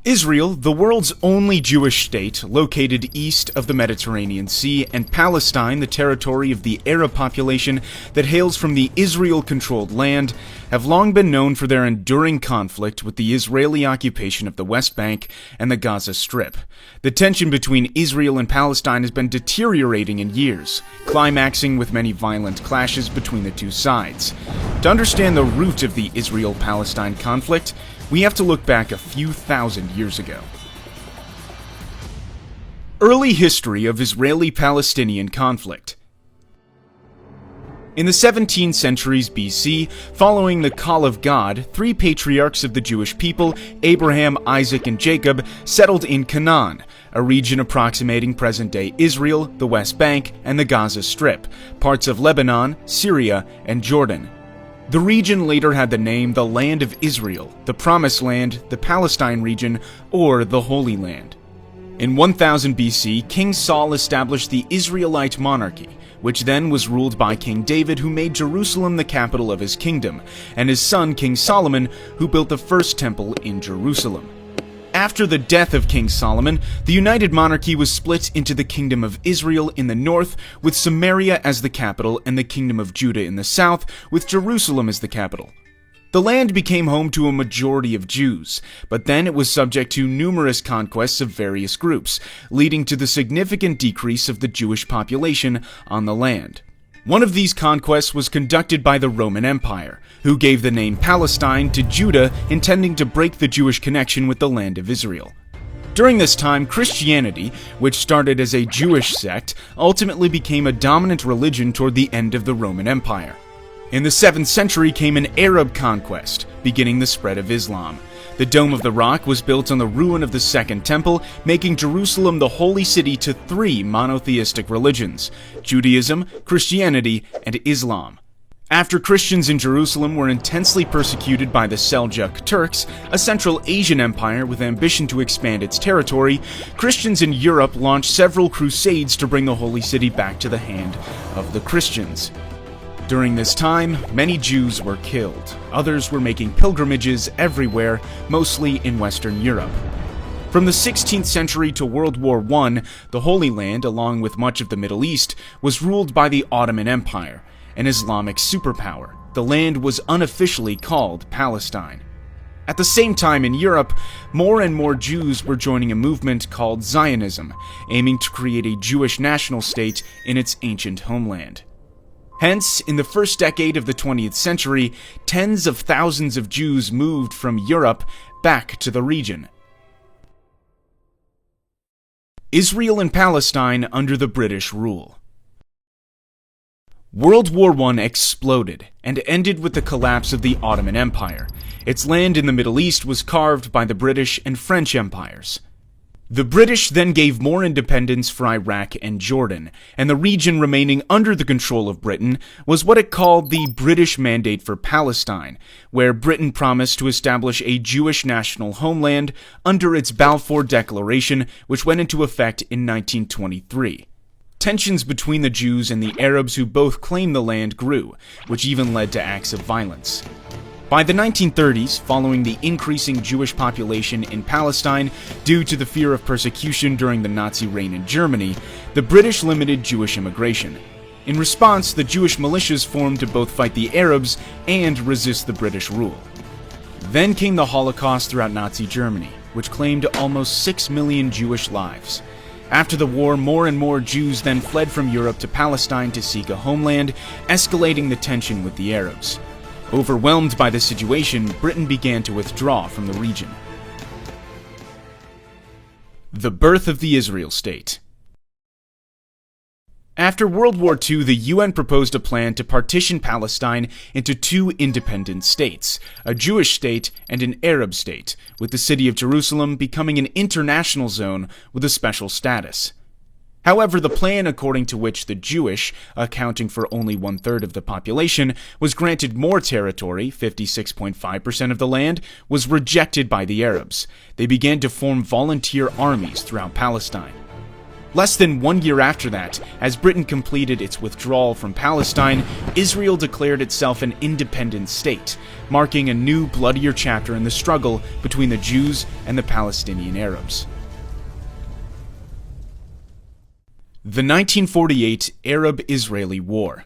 Israel, the world's only Jewish state, located east of the Mediterranean Sea, and Palestine, the territory of the Arab population that hails from the Israel-controlled land, have long been known for their enduring conflict with the Israeli occupation of the West Bank and the Gaza Strip. The tension between Israel and Palestine has been deteriorating in years, climaxing with many violent clashes between the two sides. To understand the root of the Israel-Palestine conflict, we have to look back a few thousand years ago. Early history of Israeli-Palestinian conflict. In the 17 centuries BC, following the call of God, three patriarchs of the Jewish people, Abraham, Isaac, and Jacob, settled in Canaan, a region approximating present-day Israel, the West Bank, and the Gaza Strip, parts of Lebanon, Syria, and Jordan. The region later had the name the Land of Israel, the Promised Land, the Palestine region, or the Holy Land. In 1000 BC, King Saul established the Israelite monarchy, which then was ruled by King David, who made Jerusalem the capital of his kingdom, and his son King Solomon, who built the first temple in Jerusalem. After the death of King Solomon, the united monarchy was split into the Kingdom of Israel in the north, with Samaria as the capital, and the Kingdom of Judah in the south, with Jerusalem as the capital. The land became home to a majority of Jews, but then it was subject to numerous conquests of various groups, leading to the significant decrease of the Jewish population on the land. One of these conquests was conducted by the Roman Empire, who gave the name Palestine to Judah, intending to break the Jewish connection with the land of Israel. During this time, Christianity, which started as a Jewish sect, ultimately became a dominant religion toward the end of the Roman Empire. In the 7th century came an Arab conquest, beginning the spread of Islam. The Dome of the Rock was built on the ruin of the Second Temple, making Jerusalem the holy city to three monotheistic religions: Judaism, Christianity, and Islam. After Christians in Jerusalem were intensely persecuted by the Seljuk Turks, a Central Asian empire with ambition to expand its territory, Christians in Europe launched several crusades to bring the holy city back to the hand of the Christians. During this time, many Jews were killed. Others were making pilgrimages everywhere, mostly in Western Europe. From the 16th century to World War I, the Holy Land, along with much of the Middle East, was ruled by the Ottoman Empire, an Islamic superpower. The land was unofficially called Palestine. At the same time in Europe, more and more Jews were joining a movement called Zionism, aiming to create a Jewish national state in its ancient homeland. Hence, in the first decade of the 20th century, tens of thousands of Jews moved from Europe back to the region. Israel and Palestine under the British rule. World War I exploded and ended with the collapse of the Ottoman Empire. Its land in the Middle East was carved by the British and French empires. The British then gave more independence for Iraq and Jordan, and the region remaining under the control of Britain was what it called the British Mandate for Palestine, where Britain promised to establish a Jewish national homeland under its Balfour Declaration, which went into effect in 1923. Tensions between the Jews and the Arabs who both claimed the land grew, which even led to acts of violence. By the 1930s, following the increasing Jewish population in Palestine due to the fear of persecution during the Nazi reign in Germany, the British limited Jewish immigration. In response, the Jewish militias formed to both fight the Arabs and resist the British rule. Then came the Holocaust throughout Nazi Germany, which claimed almost 6 million Jewish lives. After the war, more and more Jews then fled from Europe to Palestine to seek a homeland, escalating the tension with the Arabs. Overwhelmed by the situation, Britain began to withdraw from the region. The birth of the Israel state. After World War II, the UN proposed a plan to partition Palestine into two independent states, a Jewish state and an Arab state, with the city of Jerusalem becoming an international zone with a special status. However, the plan according to which the Jewish, accounting for only 1/3 of the population, was granted more territory, 56.5% of the land, was rejected by the Arabs. They began to form volunteer armies throughout Palestine. Less than 1 year after that, as Britain completed its withdrawal from Palestine, Israel declared itself an independent state, marking a new, bloodier chapter in the struggle between the Jews and the Palestinian Arabs. The 1948 Arab-Israeli War.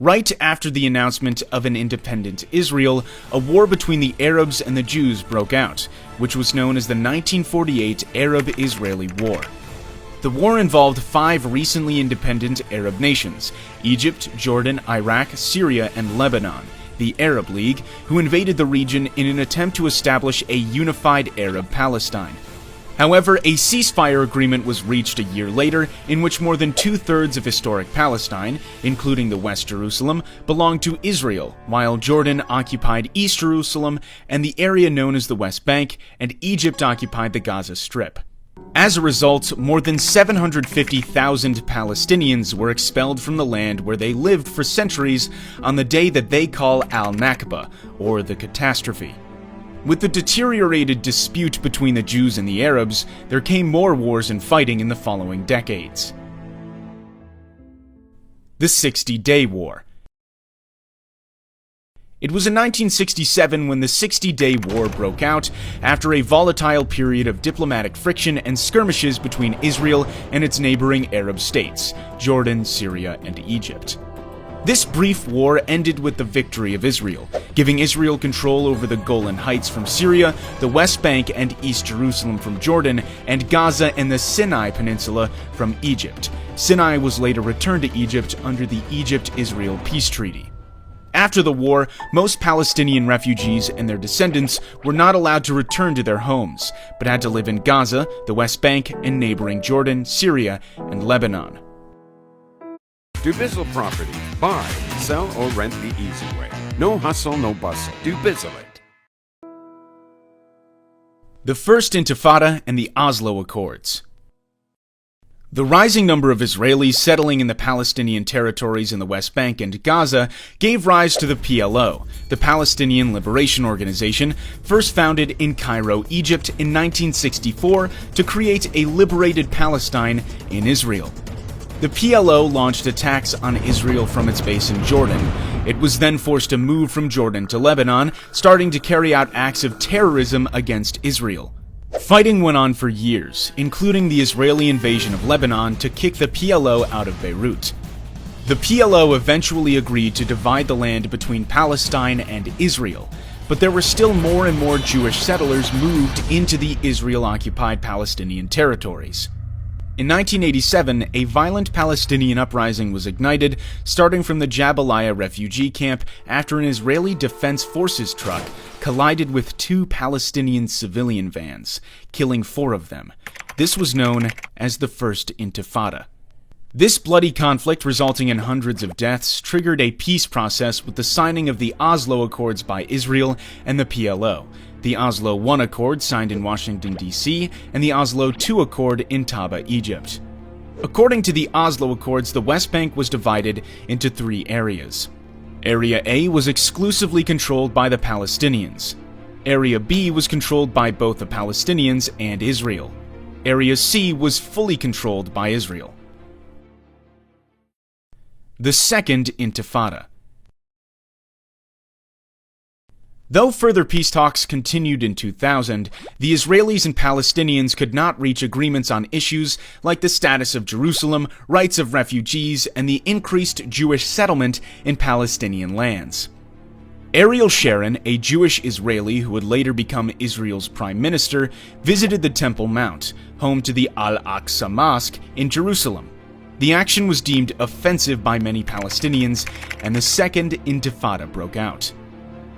Right after the announcement of an independent Israel, a war between the Arabs and the Jews broke out, which was known as the 1948 Arab-Israeli War. The war involved 5 recently independent Arab nations: Egypt, Jordan, Iraq, Syria, and Lebanon, the Arab League, who invaded the region in an attempt to establish a unified Arab Palestine. However, a ceasefire agreement was reached a year later in which more than 2/3 of historic Palestine, including the West Jerusalem, belonged to Israel, while Jordan occupied East Jerusalem and the area known as the West Bank, and Egypt occupied the Gaza Strip. As a result, more than 750,000 Palestinians were expelled from the land where they lived for centuries on the day that they call Al-Nakba, or the catastrophe. With the deteriorated dispute between the Jews and the Arabs, there came more wars and fighting in the following decades. The 60-Day War. It was in 1967 when the 60-Day War broke out after a volatile period of diplomatic friction and skirmishes between Israel and its neighboring Arab states, Jordan, Syria, and Egypt. This brief war ended with the victory of Israel, giving Israel control over the Golan Heights from Syria, the West Bank and East Jerusalem from Jordan, and Gaza and the Sinai Peninsula from Egypt. Sinai was later returned to Egypt under the Egypt-Israel Peace Treaty. After the war, most Palestinian refugees and their descendants were not allowed to return to their homes, but had to live in Gaza, the West Bank, and neighboring Jordan, Syria, and Lebanon. Do Bizzle property. Buy, sell, or rent the easy way. No hustle, no bustle. Do Bizzle-it. The First Intifada and the Oslo Accords. The rising number of Israelis settling in the Palestinian territories in the West Bank and Gaza gave rise to the PLO, the Palestinian Liberation Organization, first founded in Cairo, Egypt in 1964 to create a liberated Palestine in Israel. The PLO launched attacks on Israel from its base in Jordan. It was then forced to move from Jordan to Lebanon, starting to carry out acts of terrorism against Israel. Fighting went on for years, including the Israeli invasion of Lebanon to kick the PLO out of Beirut. The PLO eventually agreed to divide the land between Palestine and Israel, but there were still more and more Jewish settlers moved into the Israel-occupied Palestinian territories. In 1987, a violent Palestinian uprising was ignited, starting from the Jabalia refugee camp after an Israeli Defense Forces truck collided with 2 Palestinian civilian vans, killing 4 of them. This was known as the First Intifada. This bloody conflict, resulting in hundreds of deaths, triggered a peace process with the signing of the Oslo Accords by Israel and the PLO, the Oslo I Accord signed in Washington, D.C., and the Oslo II Accord in Taba, Egypt. According to the Oslo Accords, the West Bank was divided into 3 areas. Area A was exclusively controlled by the Palestinians. Area B was controlled by both the Palestinians and Israel. Area C was fully controlled by Israel. The Second Intifada. Though further peace talks continued in 2000, the Israelis and Palestinians could not reach agreements on issues like the status of Jerusalem, rights of refugees, and the increased Jewish settlement in Palestinian lands. Ariel Sharon, a Jewish Israeli who would later become Israel's prime minister, visited the Temple Mount, home to the Al-Aqsa Mosque in Jerusalem. The action was deemed offensive by many Palestinians, and the Second Intifada broke out.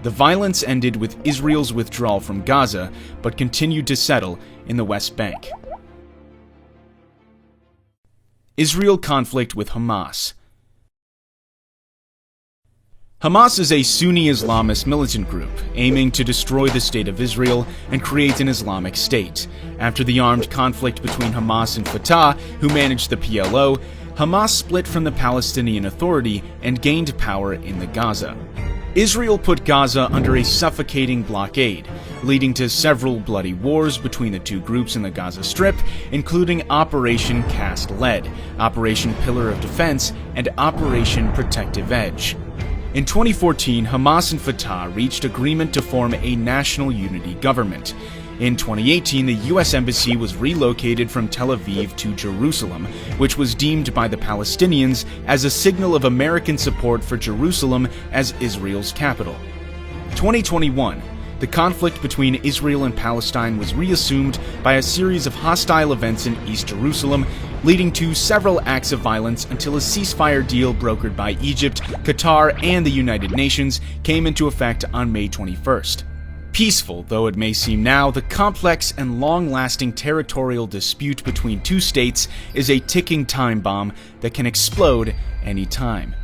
The violence ended with Israel's withdrawal from Gaza, but continued to settle in the West Bank. Israel conflict with Hamas. Hamas is a Sunni Islamist militant group aiming to destroy the State of Israel and create an Islamic State. After the armed conflict between Hamas and Fatah, who managed the PLO, Hamas split from the Palestinian Authority and gained power in the Gaza. Israel put Gaza under a suffocating blockade, leading to several bloody wars between the two groups in the Gaza Strip, including Operation Cast Lead, Operation Pillar of Defense, and Operation Protective Edge. In 2014, Hamas and Fatah reached agreement to form a national unity government. In 2018, the U.S. Embassy was relocated from Tel Aviv to Jerusalem, which was deemed by the Palestinians as a signal of American support for Jerusalem as Israel's capital. 2021. The conflict between Israel and Palestine was reassumed by a series of hostile events in East Jerusalem, leading to several acts of violence until a ceasefire deal brokered by Egypt, Qatar, and the United Nations came into effect on May 21st. Peaceful though it may seem now, the complex and long-lasting territorial dispute between two states is a ticking time bomb that can explode any time.